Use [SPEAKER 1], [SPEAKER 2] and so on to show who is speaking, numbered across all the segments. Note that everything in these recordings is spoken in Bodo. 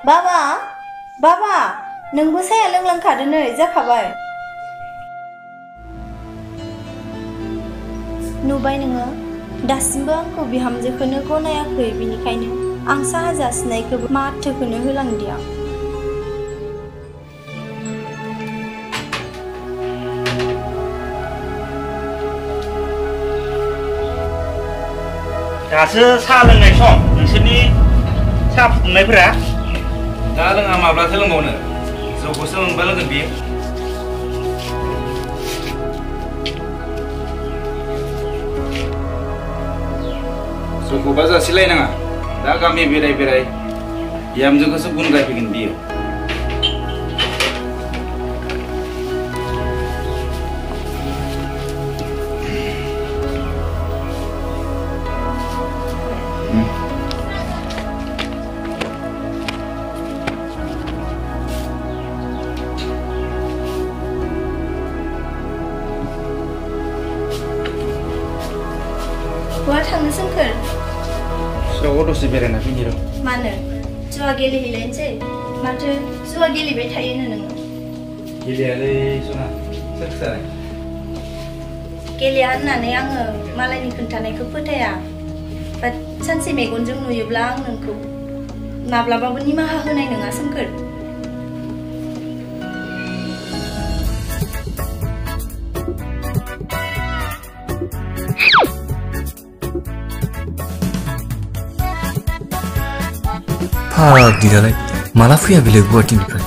[SPEAKER 1] बाबा बाबा नोंबो साया लोंलांखादो नै जाखाबाय नुबाय नोङो दासिमबो आंखौ बिहामजोखौनो गनायाखै बिनिखायनो आं साहा जासिनायखौबो माथोखौनो होलांदिया
[SPEAKER 2] दासो साहा लोंनाय सम नोंसोरनि साहा फुदुंनायफोरा
[SPEAKER 3] दा लोङा माब्लाथो लोंबावनो जौखौसो मोनबा लोंगोन बियो जौखौबा जासिलायनाङा दा गामि बेराय बेराय बिहामजोखौसो गुन गायफैगोन बियो
[SPEAKER 1] बहा थांनो सोमखोर
[SPEAKER 3] सौआव दसे बेरायना फैनि र'
[SPEAKER 1] मानो जुवा गेलेहैलायनोसै माथो जुवा गेलेबाय थायोनो नोङो
[SPEAKER 3] गेलेयालै सना सोर खिथानाय
[SPEAKER 1] गेलेया होननानै आङो मालायनि खोन्थानायखौ फोथाया बाट सानसे मेगनजों नुयोब्ला आं नोंखौ माब्लाबाबो निमाहा होनाय नङा सोमखोर
[SPEAKER 4] Didalah, malah fui ambil buat ini kan.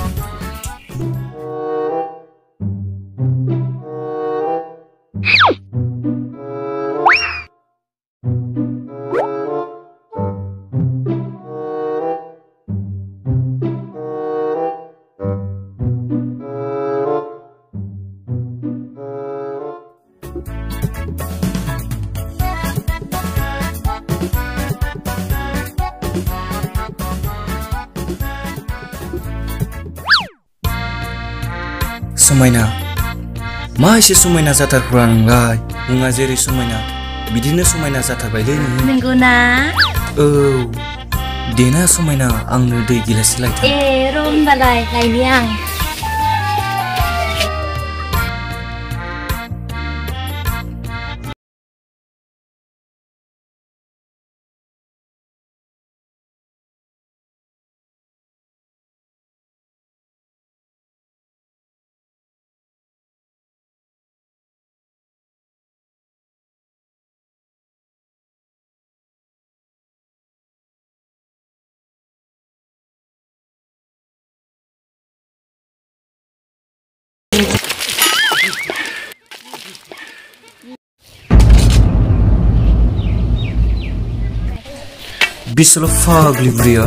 [SPEAKER 4] समायना मा एसे समायना जाथारखौ नोंलाय मुङा जेरै समायना बिदिनो समायना जाथारबायलै नोङो
[SPEAKER 1] नंगौना
[SPEAKER 4] औ देना समायना आंनो दै गिलाससे लायथार
[SPEAKER 1] र' होनबालाय लायनि आं
[SPEAKER 4] बिसोर फाग्लि बुरिया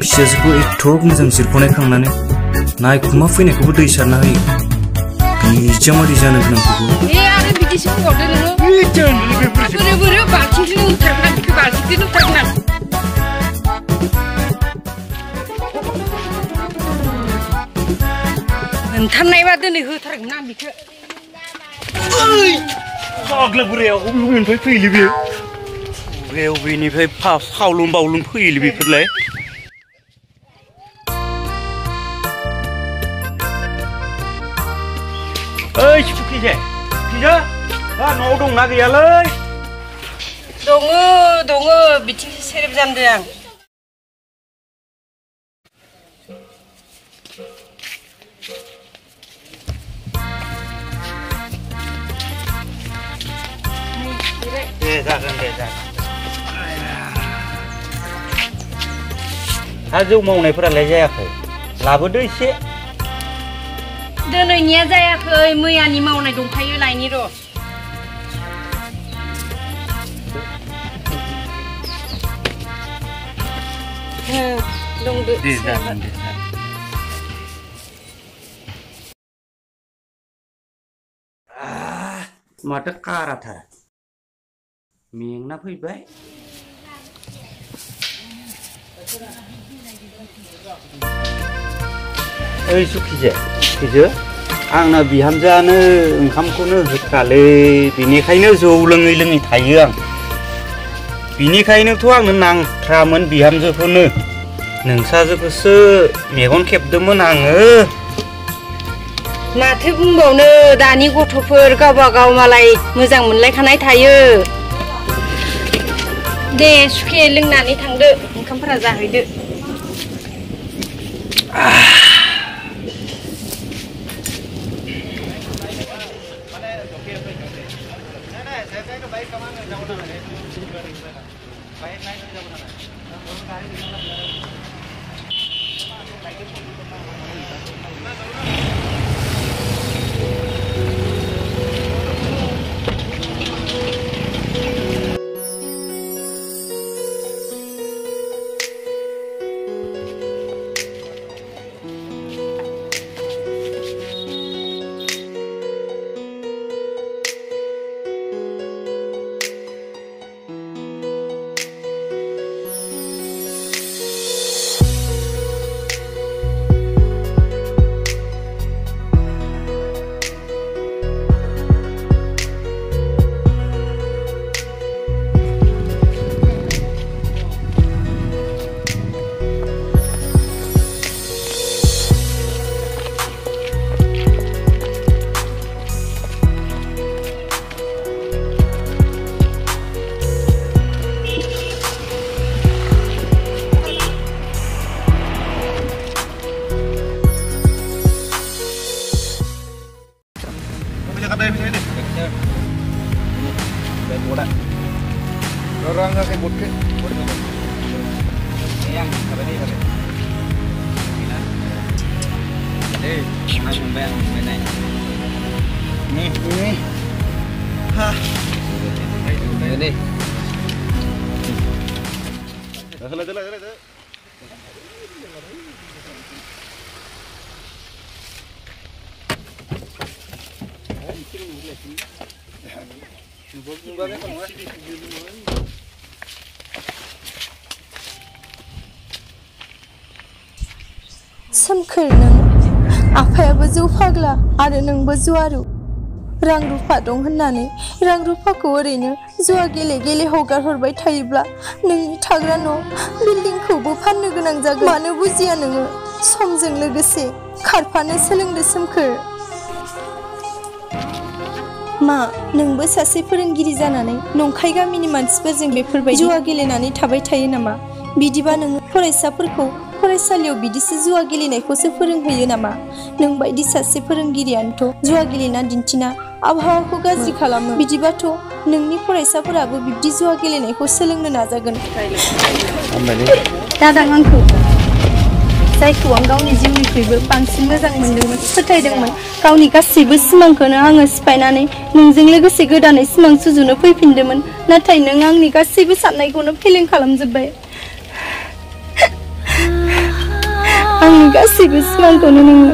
[SPEAKER 4] फिसाजोखौ एथ' मोजां जिरख'नाय खांनानै नायखुमा फैनायखौबो दै सारना होयो बिजों मादि जानो गोनांखौबो
[SPEAKER 5] आरो बिदिसो बुंबावदो नोङो बोरै बोरै बाल्थिंजों उथारना बिखौ बाल्थिंजों उथारना मोनथारनायबा दिनै होथारगोन आं बिखौ
[SPEAKER 2] फाग्ला बुरिया अबेनिफ्राय फैलै बेयो अबेनिफ्राय खावलुम बावलुम फैयोलै बेफोरलाय ओइ सुखिजे सुखिजे न'आव दंना गैयालै
[SPEAKER 5] दङ बिथिंसो सेरेब जानदों आं
[SPEAKER 2] दे जागोन दे जागोन हा जौ मावनायफोरालाय जायाखै लाबोदो एसे
[SPEAKER 5] दिनैनिया जायाखै मैयानि मावनाय दंखायो लायनि र' दंदो
[SPEAKER 2] दे जागोन दे माथो काराथार मेंना फैबाय ओइ सुखिजे आंना बिहामजोआनो ओंखामखौनो होथ्रालै बिनिखायनो जौ लोङै लोङै थायो आं बिनिखायनोथ' आंनो नांथ्रामोन बिहामजोखौनो नोंसाजोखौसो मेगन खेबदोंमोन आङो।
[SPEAKER 5] माथो बुंबावनो दानि गथ'फोर गावबा गाव मालाय मोजां मोनलायखानाय थायो। दे सुखे लोंनानै थांदो ओंखामफोरा जाहैदो।
[SPEAKER 6] सोमखोर नों आफायाबो जौ फाग्ला आरो नोंबो जुवारु रां रुफा दं होननानै रां रुफाखौ ओरैनो जुवा गेले गेले हगार हरबाय थायोब्ला नोंनि थाग्रा न' बिल्डिंखौबो फाननो गोनां जागोन। मानो बुजिया नोङो? समजों लोगोसे खारफानो सोलोंदो सोमखोर। मा नोंबो सासे फोरोंगिरि जानानै नंखाय गामिनि मानसिफोरजों बेफोरबायदि जुवा गेलेनानै थाबाय थायो नामा? बिदिबा नोङो फरायसाफोरखौ फरायसालियाव बिदिसो जुवा गेलेनायखौसो फोरोंहैयो नामा? नों बायदि सासे फोरोंगिरियानोथ' जुवा गेलेना दिन्थिना आबहावाखौ गाज्रि खालामो। बिदिबाथ' नोंनि फरायसाफोराबो बिब्दि जुवा गेलेनायखौ सोलोंनो नाजागोन।
[SPEAKER 1] दादा आंखौ जायखौ आं गावनि जिउनिख्रुइबो बांसिन मोजां मोनदोंमोन, फोथायदोंमोन, गावनि गासैबो सिमांखौनो आङो सिफायनानै नोंजों लोगोसे गोदानै सिमां सुजुनो फैफिनदोंमोन। नाथाय नों आंनि गासैबो साननायखौनो फेलें खालामजोब्बाय। आंनि गासैबो सिमांखौनो नोङो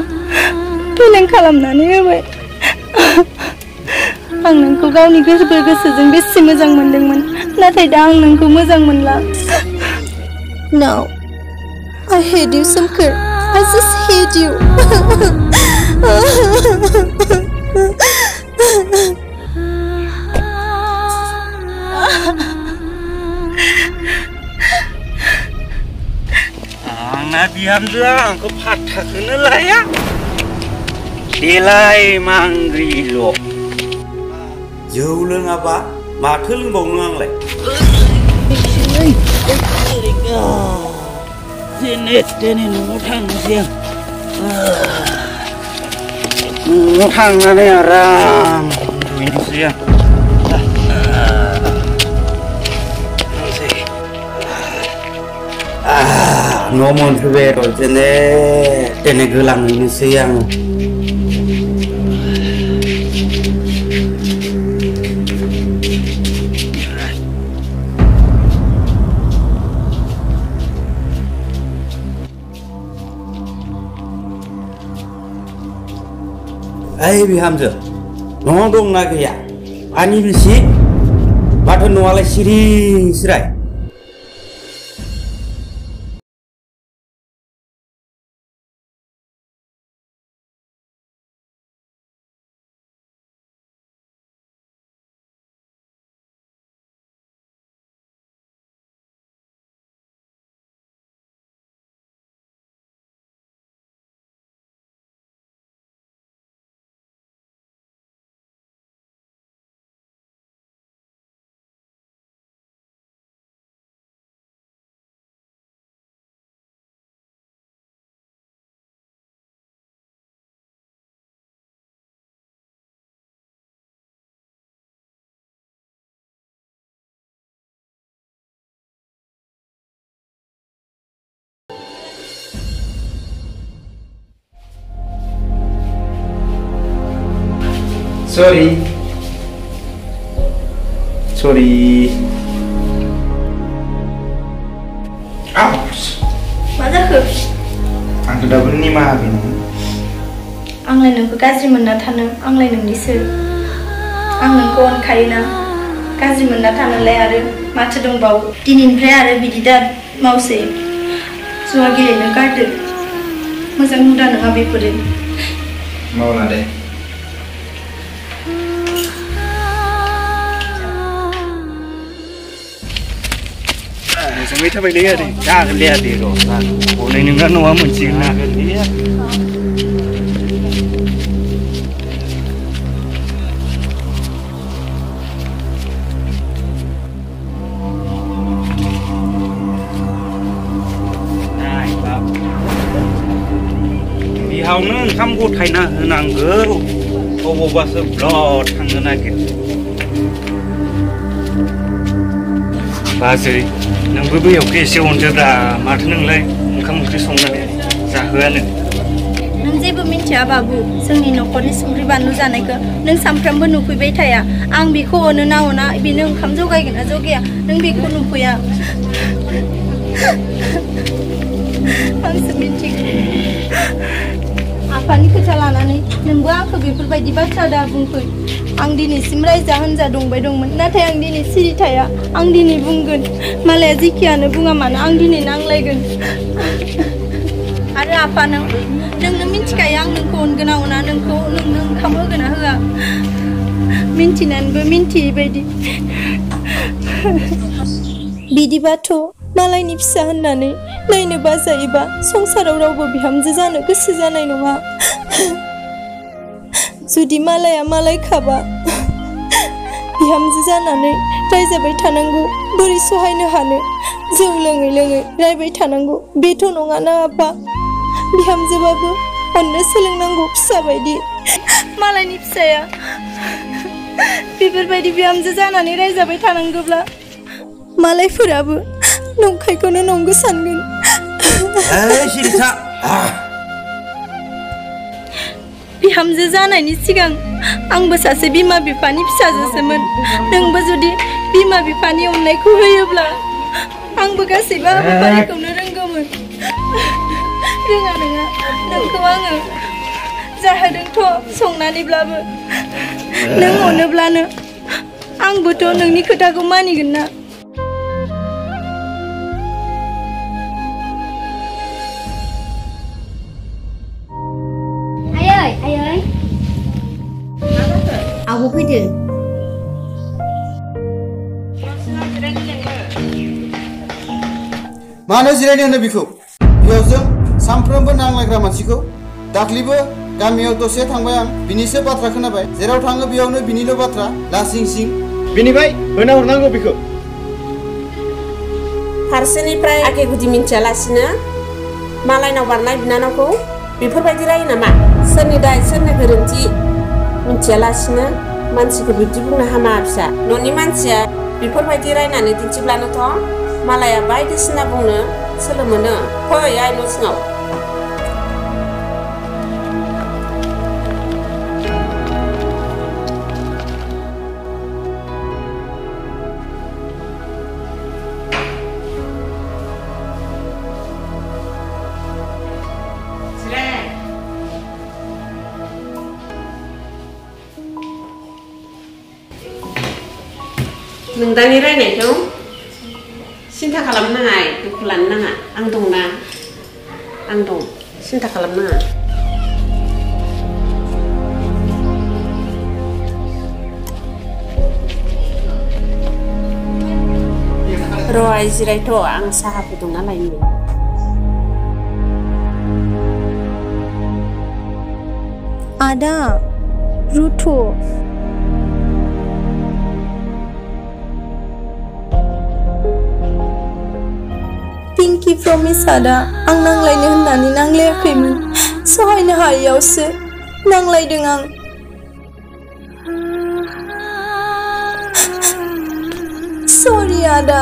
[SPEAKER 1] फेलें खालामनानै होबाय। आं नोंखौ गावनि गोसोजों बेसे मोजां मोनदोंमोन, नाथाय दा आं नोंखौ मोजां मोनला।
[SPEAKER 6] Now I hate you, Samkar. I just hate you.
[SPEAKER 2] आंना बिहामजोआ आंखौ फात्ताखौनो लाया। देलाय मांग्रिल'। जौ लोङाबा माथो लोंबावनो आंलाय? जेने तेने न'आव थांनोसै आं। न'आव थांनानै आराम उन्दुहैनोसै आं। न' मोनफैबाय र' जेने तेने गोलांहैनोसै आङो। ओइ बिहामजो, न'आव दंना गैया? आंनि बिसि माथो न'आलाय सिरि सिराय।
[SPEAKER 3] Sorry. Ouch.
[SPEAKER 1] मा जाखो?
[SPEAKER 3] आंखौ दाबो निमाहा बिनो।
[SPEAKER 1] आंलाय नोंखौ गाज्रि मोनना थानो आंलाय नोंनिसो। आं नोंखौ अनखायोना। गाज्रि मोनना थानोलाय आरो माथो दंबावो। दिनैनिफ्राय आरो बिदि दा मावसै। जुवा गेलेनो गारदो। मोजां हुदा नङा बेफोरो।
[SPEAKER 3] मावला दे।
[SPEAKER 4] मोजाङै थाबायलै आदै जागोन दे आदै र' हनै नोंना न'आ मोनसिगोन ना बिहावनो ओंखाम गथायना होनांगौ अबावबासो ब्लद थांनो नागिरो बाजै नोंबो बैयावखौ एसे अनदोब्रा माथो नोंलाय ओंखाम ओंख्रि संनानै जाहोआनो
[SPEAKER 1] नों जेबो मिन्थिया बाबु जोंनि न'खरनि संख्रि बानलु जानायखौ नों सानफ्रामबो नुफैबाय थाया आं बेखौ अनो ना अना बेनो ओंखाम जगायगोन ना जगाया नों बेखौ नुफैया आंसो मिन्थिगौ आफानि खोथा लानानै नोंबो आंखौ बेफोरबायदि बाथ्रा दा बुंफै आं दिनैसिम रायजा होनजा दंबाय दंमोन नाथाय आं दिनै सिरि थाया आं दिनै बुंगोन मालाया जेखियानो बुङा मानो आं दिनै नांलायगोन आरो आफा नोंनो मिन्थिखायो आं नोंखौ अनगोन ना अना नोंनो ओंखाम होगोन ना होआ मिन्थिनानैबो मिन्थियै बायदि
[SPEAKER 6] बिदिबाथ' मालायनि फिसा होननानै नायनो बाजायोबा संसाराव रावबो बिहामजो जानो गोसो जानाय नङा जुदि मालाया मालायखाबा बिहामजो जानानै रायजाबाय थानांगौ बोरै सहायनो हानो जौ लोङै लोङै रायबाय थानांगौ बेथ' नङाना आफा बिहामजोबाबो अननो सोलोंनांगौ फिसा बायदि
[SPEAKER 1] मालायनि फिसाया बेफोरबायदि बिहामजो जानानै रायजाबाय थानांगौब्ला
[SPEAKER 6] मालायफोराबो नंखायखौनो नंगौ सानगोन
[SPEAKER 2] सिरिथा
[SPEAKER 1] बिहामजो जानायनि सिगां आंबो सासे बिमा बिफानि फिसाजोसोमोन नोंबो जुदि बिमा बिफानि अननायखौ होयोब्ला आंबो गासैबो हाबाफारिखौनो रोंगौमोन रोङा नङा नोंखौ आङो जाहोदोंथ' संनानैब्लाबो नों अनोब्लानो आंबोथ' नोंनि खोथाखौ मानिगोन ना
[SPEAKER 7] आयै आब' फैदो
[SPEAKER 8] मानो जिरायनो होनो बिखौ बियावजों सानफ्रोमबो नांलायग्रा मानसिखौ दाख्लिबो गामियाव दसे थांबाय आं बिनिसो बाथ्रा खोनाबाय जेराव थाङो बेयावनो बिनिल' बाथ्रा लासिं सिं बिनिफ्राय होना हरनांगौ बिखौ
[SPEAKER 9] फारसेनिफ्राय आगे गुदि मिन्थियालासिनो मालायनाव बारनाय बिनानावखौ बेफोरबायदि रायो नामा सोरनि दाय सोरनि गोरोन्थि मिन्थियालासिनो मानसिखौ बिदि बुंनो हामा फिसा न'नि मानसिया बेफोरबायदि रायनानै दिन्थिब्लानोथ' मालाया बायदिसिना बुंनो सोलो मोनो फै आइ न' सिङाव नोंदानि रायनायखौ सिन्था खालामनो नाङा दुखु लानो नाङा आं दंना आं दं सिन्था खालामनो नाङा र' आइ जिरायथ' आं साहा फुदुंना लायनो
[SPEAKER 6] आदा रुथ' पिंकी प्रमिस आदा आं नांलायनो होननानै नांलायाखैमोन सहायनो हायैयावसो नांलायदों आं सरि आदा